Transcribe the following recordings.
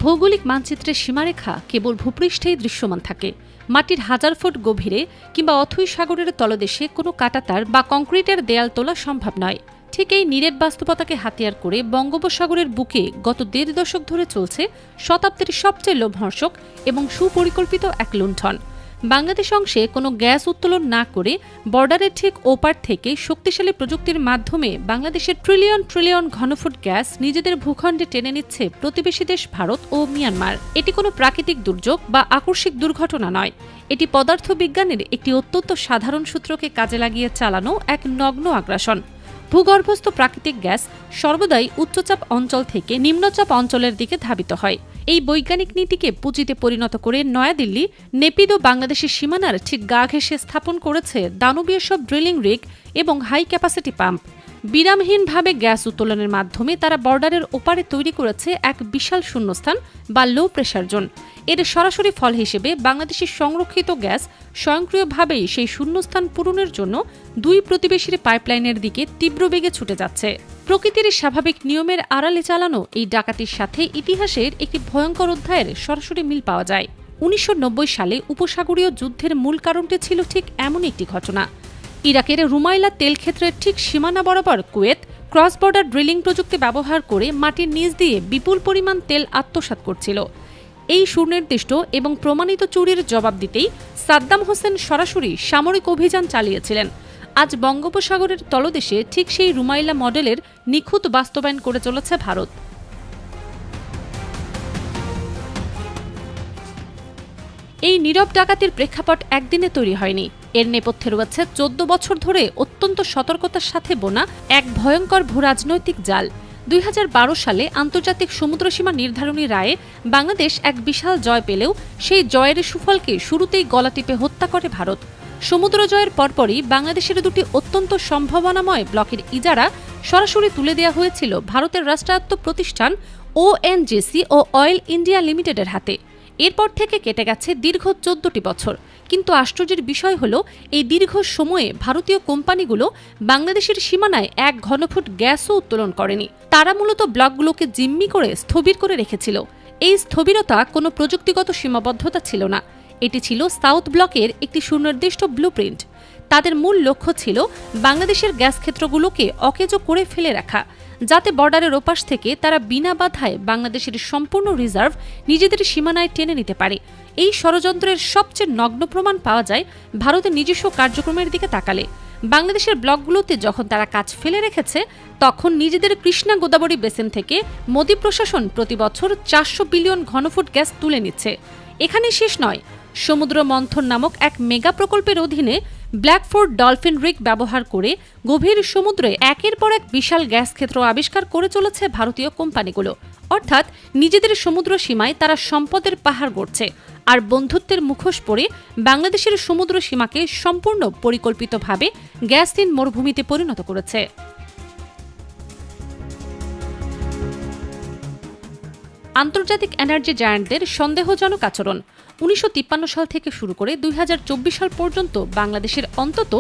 ভৌগোলিক মানচিত্রের সীমারেখা কেবল ভূপৃষ্ঠেই দৃশ্যমান থাকে। মাটির 1000 ফুট গভীরে কিংবা অথৈ সাগরের তলদেশে কোনো কাঁটাতার বা কংক্রিটের দেয়াল তোলা সম্ভব নয়। ঠিক এই নিরেট বাস্তবতাকে হাতিয়ার করে বঙ্গোপসাগরের বুকে গত 1.5 দশক ধরে চলছে শতাব্দীর সবচেয়ে লোমহর্ষক এবং সুপরিকল্পিত এক লুণ্ঠন। বাংলাদেশ অংশে কোনো গ্যাস উত্তোলন না করে বর্ডারের ঠিক ওপার থেকে শক্তিশালী প্রযুক্তির মাধ্যমে বাংলাদেশের ট্রিলিয়ন ট্রিলিয়ন ঘনফুট গ্যাস নিজেদের ভূখণ্ডে টেনে নিচ্ছে প্রতিবেশী দেশ ভারত ও মিয়ানমার। এটি কোনো প্রাকৃতিক দুর্যোগ বা আকস্মিক দুর্ঘটনা নয়, এটি পদার্থবিজ্ঞানের একটি অত্যন্ত সাধারণ সূত্রকে কাজে লাগিয়ে চালানো এক নগ্ন আগ্রাসন। ভূগর্ভস্থ প্রাকৃতিক গ্যাস সর্বদাই উচ্চচাপ অঞ্চল থেকে নিম্নচাপ অঞ্চলের দিকে ধাবিত হয়। এই বৈজ্ঞানিক নীতিকে পুঁজিতে পরিণত করে নয়াদিল্লি নেপিদো বাংলাদেশের সীমানার ঠিক গা ঘেঁষে স্থাপন করেছে দানবীয় সব ড্রিলিং রিগ এবং হাই ক্যাপাসিটি পাম্প। বিরামহীনভাবে গ্যাস উত্তোলনের মাধ্যমে তারা বর্ডারের ওপারে তৈরি করেছে এক বিশাল শূন্যস্থান বা লো প্রেশার জোন। এর সরাসরি ফল হিসেবে বাংলাদেশের সংরক্ষিত গ্যাস স্বয়ংক্রিয়ভাবেই সেই শূন্যস্থান পূরণের জন্য দুই প্রতিবেশীর পাইপলাইনের দিকে তীব্র বেগে ছুটে যাচ্ছে। প্রকৃতির স্বাভাবিক নিয়মের আড়ালে চালানো এই ডাকাতির সাথে ইতিহাসের একটি ভয়ঙ্কর অধ্যায়ের সরাসরি মিল পাওয়া যায়। 1990 সালে উপসাগরীয় যুদ্ধের মূল কারণটি ছিল ঠিক এমন একটি ঘটনা। ইরাকের রুমাইলা তেল ক্ষেত্রের ঠিক সীমানা বরাবর কুয়েত ক্রস বর্ডার ড্রিলিং প্রযুক্তি ব্যবহার করে মাটির নিচ দিয়ে বিপুল পরিমাণ তেল আত্মসাৎ করছিল। এই সুনির্দিষ্ট এবং প্রমাণিত চুরির জবাব দিতেই সাদ্দাম হোসেন সরাসরি সামরিক অভিযান চালিয়েছিলেন। আজ বঙ্গোপসাগরের তলদেশে ঠিক সেই রুমাইলা মডেলের নিখুঁত বাস্তবায়ন করে চলেছে ভারত। এই নীরব ডাকাতির প্রেক্ষাপট একদিনে তৈরি হয়নি। এর নেপথ্যে রয়েছে 14 বছর ধরে অত্যন্ত সতর্কতার সাথে বোনা এক ভয়ঙ্কর ভূরাজনৈতিক জাল। 2012 সালে আন্তর্জাতিক সমুদ্রসীমা নির্ধারণী রায়ে বাংলাদেশ এক বিশাল জয় পেলেও সেই জয়ের সুফলকে শুরুতেই গলা টিপে হত্যা করে ভারত। সমুদ্র জয়ের পরপরই বাংলাদেশের দুটি অত্যন্ত সম্ভাবনাময় ব্লকের ইজারা সরাসরি তুলে দেওয়া হয়েছিল ভারতের রাষ্ট্রায়ত্ত প্রতিষ্ঠান ONGC ও অয়েল ইন্ডিয়া লিমিটেডের হাতে। এরপর থেকে কেটে গেছে দীর্ঘ 14টি বছর। কিন্তু আশ্চর্যের বিষয় হল এই দীর্ঘ সময়ে ভারতীয় কোম্পানিগুলো বাংলাদেশের সীমানায় 1 ঘনফুট গ্যাসও উত্তোলন করেনি। তারা মূলত ব্লকগুলোকে জিম্মি করে স্থবির করে রেখেছিল। এই স্থবিরতা কোনো প্রযুক্তিগত সীমাবদ্ধতা ছিল না, এটি ছিল সাউথ ব্লকের একটি সুনির্দিষ্ট ব্লুপ্রিন্ট। তাদের মূল লক্ষ্য ছিল বাংলাদেশের গ্যাস ক্ষেত্রগুলোকে অকেজো করে ফেলে রাখা, যাতে বর্ডারের ওপাশ থেকে তারা বিনা বাধায় বাংলাদেশের সম্পূর্ণ রিজার্ভ নিজেদের সীমানায় টেনে নিতে পারে। এই ষড়যন্ত্রের সবচেয়ে নগ্ন প্রমাণ পাওয়া যায় ভারতের নিজস্ব কার্যক্রমের দিকে তাকালে। বাংলাদেশের ব্লকগুলোতে যখন তারা কাজ ফেলে রেখেছে, তখন নিজেদের কৃষ্ণা গোদাবরী বেসিন থেকে মোদী প্রশাসন প্রতি বছর 400 বিলিয়ন ঘনফুট গ্যাস তুলে নিচ্ছে। এখানে শেষ নয়, সমুদ্র মন্থন নামক এক মেগা প্রকল্পের অধীনে ব্ল্যাকফোর্ড ডলফিন রিগ ব্যবহার করে গভীর সমুদ্রে একের পর এক বিশাল গ্যাস ক্ষেত্র আবিষ্কার করে চলেছে ভারতীয় কোম্পানিগুলো। অর্থাৎ নিজেদের সমুদ্র সীমায় তারা সম্পদের পাহাড় গড়ছে আর বন্ধুত্বের মুখোশ পরে বাংলাদেশের সমুদ্র সীমাকে সম্পূর্ণ পরিকল্পিতভাবে গ্যাসহীন মরুভূমিতে পরিণত করেছে। আন্তর্জাতিক এনার্জি জায়ান্টদের সন্দেহজনক আচরণ। 1953 সাল থেকে শুরু করে 2024 সাল পর্যন্ত বাংলাদেশের অন্তত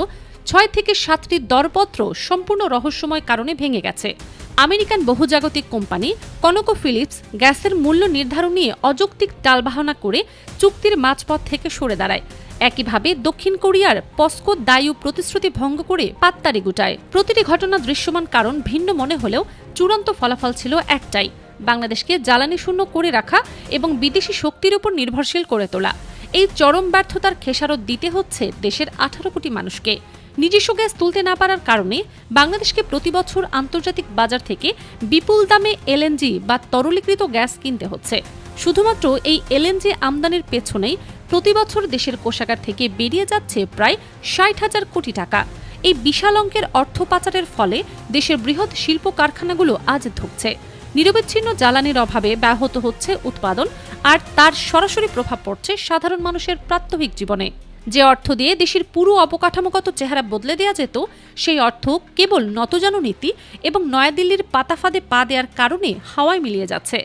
6 থেকে 7টি দরপত্র সম্পূর্ণ রহস্যময় কারণে ভেঙে গেছে। আমেরিকান বহুজাগতিক কোম্পানি কনকোফিলিপস গ্যাসের মূল্য নির্ধারণ নিয়ে অযৌক্তিক টালবাহানা করে চুক্তির মাঝপথ থেকে সরে দাঁড়ায়। একইভাবে দক্ষিণ কোরিয়ার পস্কো দায়ু প্রতিশ্রুতি ভঙ্গ করে পাত্তারি গুটায়। প্রতিটি ঘটনা দৃশ্যমান কারণ ভিন্ন মনে হলেও চূড়ান্ত ফলাফল ছিল একটাই, বাংলাদেশকে জ্বালানি শূন্য করে রাখা এবং বিদেশি শক্তির উপর নির্ভরশীল করে তোলা। এই চরম ব্যর্থতার খেসারত দিতে হচ্ছে দেশের 18 কোটি মানুষকে। নিজস্ব গ্যাস তুলতে না পারার কারণে বাংলাদেশকে প্রতি বছর আন্তর্জাতিক বাজার থেকে বিপুল দামে LNG বা তরলীকৃত গ্যাস কিনতে হচ্ছে। শুধুমাত্র এই LNG আমদানির পেছনেই প্রতি বছর দেশের কোষাগার থেকে বেরিয়ে যাচ্ছে প্রায় 60,000 কোটি টাকা। এই বিশাল অঙ্কের অর্থ পাচারের ফলে দেশের বৃহৎ শিল্প কারখানাগুলো আজ ধুঁকছে। নিরবচ্ছিন্ন জ্বালানির অভাবে ব্যাহত হচ্ছে উৎপাদন, আর তার সরাসরি প্রভাব পড়ছে সাধারণ মানুষের প্রাত্যহিক জীবনে। যে অর্থ দিয়ে দেশের পুরো অবকাঠামোগত চেহারা বদলে দেওয়া যেত, সেই অর্থ কেবল নতজানু নীতি এবং নয়াদিল্লির পাতাফাঁদে পা দেওয়ার কারণে হাওয়ায় মিলিয়ে যাচ্ছে।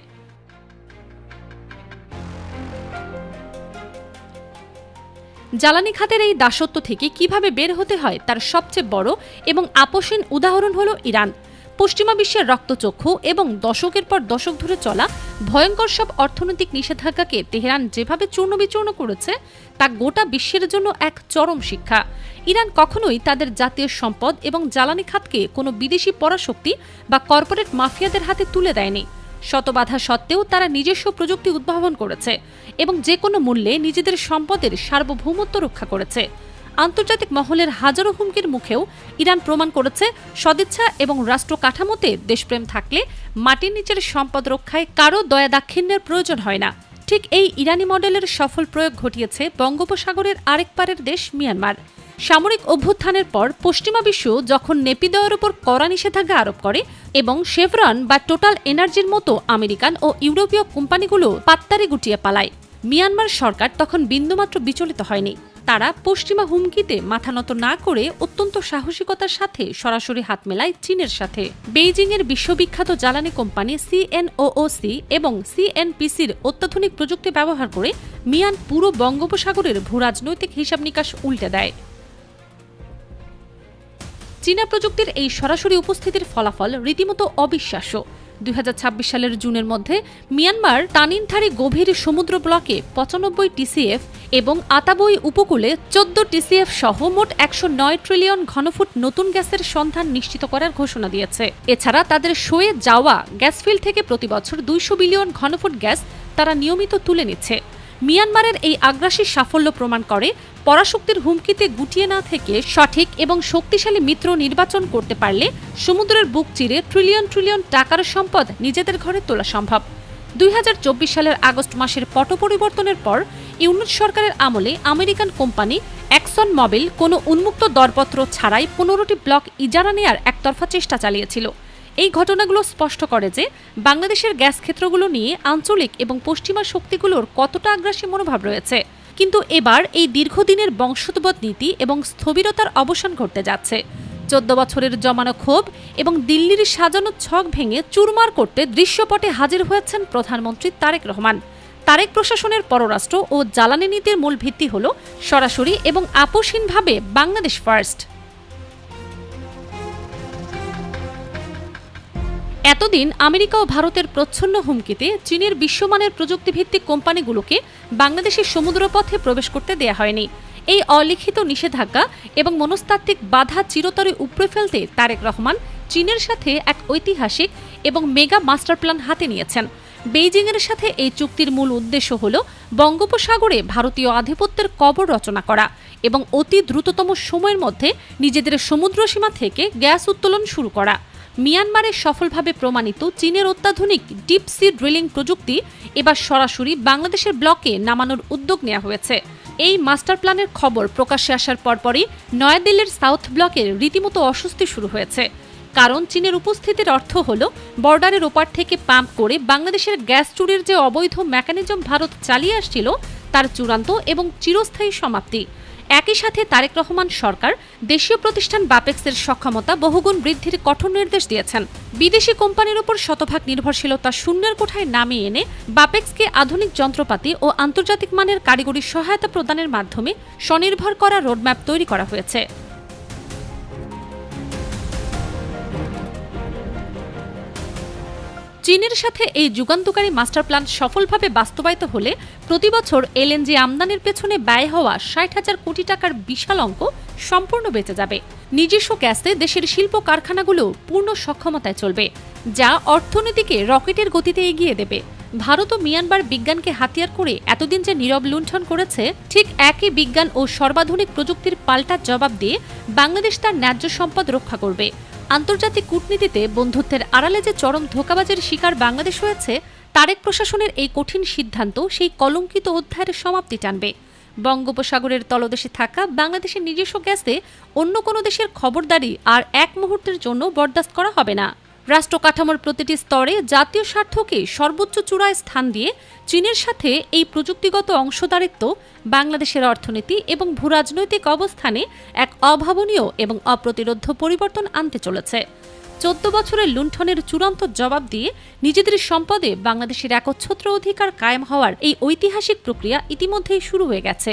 জ্বালানি খাতের এই দাসত্ব থেকে কিভাবে বের হতে হয় তার সবচেয়ে বড় এবং আপোষহীন উদাহরণ হল ইরান। পশ্চিমা বিশ্বের রক্তচক্ষু এবং দশকের পর দশক ধরে চলা ভয়ঙ্কর সব অর্থনৈতিক নিষেধাজ্ঞাকে তেহরান যেভাবে চূর্ণবিচূর্ণ করেছে তা গোটা বিশ্বের জন্য এক চরম শিক্ষা। ইরান কখনোই তাদের জাতীয় সম্পদ এবং জ্বালানি খাতকে কোনো বিদেশি পরাশক্তি বা কর্পোরেট মাফিয়াদের হাতে তুলে দেয়নি। শত বাধা সত্ত্বেও তারা নিজস্ব প্রযুক্তি উদ্ভাবন করেছে এবং যে কোনো মূল্যে নিজেদের সম্পদের সার্বভৌমত্ব রক্ষা করেছে। আন্তর্জাতিক মহলের হাজারো হুমকির মুখেও ইরান প্রমাণ করেছে সদিচ্ছা এবং রাষ্ট্র কাঠামোতে দেশপ্রেম থাকলে মাটির নিচের সম্পদ রক্ষায় কারো দয়া দাক্ষিণ্যের প্রয়োজন হয় না। ঠিক এই ইরানি মডেলের সফল প্রয়োগ ঘটিয়েছে বঙ্গোপসাগরের আরেক পারের দেশ মিয়ানমার। সামরিক অভ্যুত্থানের পর পশ্চিমা বিশ্ব যখন নেপিদয়ের উপর কড়া নিষেধাজ্ঞা আরোপ করে এবং শেভরন বা টোটাল এনার্জির মতো আমেরিকান ও ইউরোপীয় কোম্পানিগুলো পাত্তারি গুটিয়ে পালায়, মিয়ানমার সরকার তখন বিন্দুমাত্র বিচলিত হয়নি। তারা পশ্চিমা হুমকিতে মাথা নত না করে অত্যন্ত সাহসিকতার সাথে সরাসরি হাত মেলায় চীনের সাথে। বেইজিংয়ের বিশ্ববিখ্যাত জ্বালানি কোম্পানি CNOOC এবং CNPCর অত্যাধুনিক প্রযুক্তি ব্যবহার করে মিয়ান পুরো বঙ্গোপসাগরের ভূরাজনৈতিক হিসাব নিকাশ উল্টে দেয়। চীনা প্রযুক্তির এই সরাসরি উপস্থিতির ফলাফল রীতিমতো অবিশ্বাস্য। 2026 সালের জুনের মধ্যে মিয়ানমার তানিনথারি গভীর সমুদ্র ব্লকে 95 TCF এবং আতাবই উপকূলে 14 TCF সহ মোট 109 ট্রিলিয়ন ঘনফুট নতুন গ্যাসের সন্ধান নিশ্চিত করার ঘোষণা দিয়েছে। এছাড়া তাদের শোয়ে যাওয়া গ্যাসফিল্ড থেকে প্রতি বছর 200 বিলিয়ন ঘনফুট গ্যাস তারা নিয়মিত তুলে নিচ্ছে। মিয়ানমারের এই আগ্রাসী সাফল্য প্রমাণ করে পরাশক্তির হুমকিতে গুটিয়ে না থেকে সঠিক এবং শক্তিশালী মিত্র নির্বাচন করতে পারলে সমুদ্রের বুক চিরে ট্রিলিয়ন ট্রিলিয়ন টাকার সম্পদ নিজেদের ঘরে তোলা সম্ভব। 2024 সালের আগস্ট মাসের পট পরিবর্তনের পর ইউনিট সরকারের আমলে আমেরিকান কোম্পানি এক্সন মোবিল কোনো উন্মুক্ত দরপত্র ছাড়াই 15টি ব্লক ইজারা নেয়ার একতরফা চেষ্টা চালিয়েছিল। এই ঘটনাগুলো স্পষ্ট করে যে বাংলাদেশের গ্যাস ক্ষেত্রগুলো নিয়ে আঞ্চলিক এবং পশ্চিমা শক্তিগুলোর কতটা আগ্রাসী মনোভাব রয়েছে। কিন্তু এবার এই দীর্ঘদিনের বংশোদ্ভূত নীতি এবং স্থবিরতার অবসান ঘটতে যাচ্ছে। 14 বছরের জমানো ক্ষোভ এবং দিল্লির সাজানো ছক ভেঙে চুরমার করতে দৃশ্যপটে হাজির হয়েছেন প্রধানমন্ত্রী তারেক রহমান। তারেক প্রশাসনের পররাষ্ট্র ও জ্বালানি নীতির মূল ভিত্তি হল সরাসরি এবং আপোষহীনভাবে বাংলাদেশ ফার্স্ট। এতদিন আমেরিকা ও ভারতের প্রচ্ছন্ন হুমকিতে চীনের বিশ্বমানের প্রযুক্তিভিত্তিক কোম্পানিগুলোকে বাংলাদেশের সমুদ্রপথে প্রবেশ করতে দেয়া হয়নি। এই অলিখিত নিষেধাজ্ঞা এবং মনস্তাত্ত্বিক বাধা চিরতরে উপড়ে ফেলতে তারেক রহমান চীনের সাথে এক ঐতিহাসিক এবং মেগা মাস্টার প্ল্যান হাতে নিয়েছেন। বেইজিংয়ের সাথে এই চুক্তির মূল উদ্দেশ্য হল বঙ্গোপসাগরে ভারতীয় আধিপত্যের কবর রচনা করা এবং অতি দ্রুততম সময়ের মধ্যে নিজেদের সমুদ্র সীমা থেকে গ্যাস উত্তোলন শুরু করা। মিয়ানমারে সফলভাবে প্রমাণিত চীনের অত্যাধুনিক ডিপ সি ড্রিলিং প্রযুক্তি এবার সরাসরি বাংলাদেশের ব্লকে নামানোর উদ্যোগ নেওয়া হয়েছে। এই মাস্টার প্ল্যানের খবর প্রকাশ্যে আসার পরপরই নয়াদিল্লির সাউথ ব্লকের রীতিমতো অস্বস্তি শুরু হয়েছে। কারণ চীনের উপস্থিতির অর্থ হল বর্ডারের ওপার থেকে পাম্প করে বাংলাদেশের গ্যাস চুরির যে অবৈধ মেকানিজম ভারত চালিয়ে আসছিল তার চূড়ান্ত এবং চিরস্থায়ী সমাপ্তি। একই সাথে তারেক রহমান সরকার দেশীয় প্রতিষ্ঠান বাপেক্সের সক্ষমতা বহুগুণ বৃদ্ধির কঠোর নির্দেশ দিয়েছেন। বিদেশি কোম্পানির উপর শতভাগ নির্ভরশীলতা শূন্যের কোঠায় নামিয়ে এনে বাপেক্সকে আধুনিক যন্ত্রপাতি ও আন্তর্জাতিক মানের কারিগরি সহায়তা প্রদানের মাধ্যমে স্বনির্ভর করা রোডম্যাপ তৈরি করা হয়েছে। চীনের সাথে এই যুগান্তকারী মাস্টার প্ল্যান সফলভাবে বাস্তবায়িত হলে প্রতি বছর LNG আমদানির পেছনে ব্যয় হওয়া 60,000 কোটি টাকার বিশাল অঙ্ক সম্পূর্ণ বেঁচে যাবে। নিজস্ব গ্যাসে দেশের শিল্প কারখানাগুলো পূর্ণ সক্ষমতায় চলবে, যা অর্থনীতিকে রকেটের গতিতে এগিয়ে দেবে। ভারত ও মিয়ানমার বিজ্ঞানকে হাতিয়ার করে এতদিন যে নীরব লুণ্ঠন করেছে, ঠিক একই বিজ্ঞান ও সর্বাধুনিক প্রযুক্তির পাল্টা জবাব দিয়ে বাংলাদেশ তার ন্যায্য সম্পদ রক্ষা করবে। আন্তর্জাতিক কূটনীতিতে বন্ধুত্বের আড়ালে যে চরম ধোঁকাবাজের শিকার বাংলাদেশ হয়েছে, তারেক প্রশাসনের এই কঠিন সিদ্ধান্ত সেই কলঙ্কিত অধ্যায়ের সমাপ্তি টানবে। বঙ্গোপসাগরের তলদেশে থাকা বাংলাদেশের নিজস্ব গ্যাসে অন্য কোনো দেশের খবরদারি আর এক মুহূর্তের জন্য বরদাস্ত করা হবে না। রাষ্ট্র কাঠামোর প্রতিটি স্তরে জাতীয় স্বার্থকে সর্বোচ্চ চূড়ায় স্থান দিয়ে চীনের সাথে এই প্রযুক্তিগত অংশদারিত্ব বাংলাদেশের অর্থনীতি এবং ভূরাজনৈতিক অবস্থানে এক অভাবনীয় এবং অপ্রতিরোধ্য পরিবর্তন আনতে চলেছে। 14 বছরের লুণ্ঠনের চূড়ান্ত জবাব দিয়ে নিজেদের সম্পদে বাংলাদেশের একচ্ছত্র অধিকার কায়েম হওয়ার এই ঐতিহাসিক প্রক্রিয়া ইতিমধ্যেই শুরু হয়ে গেছে।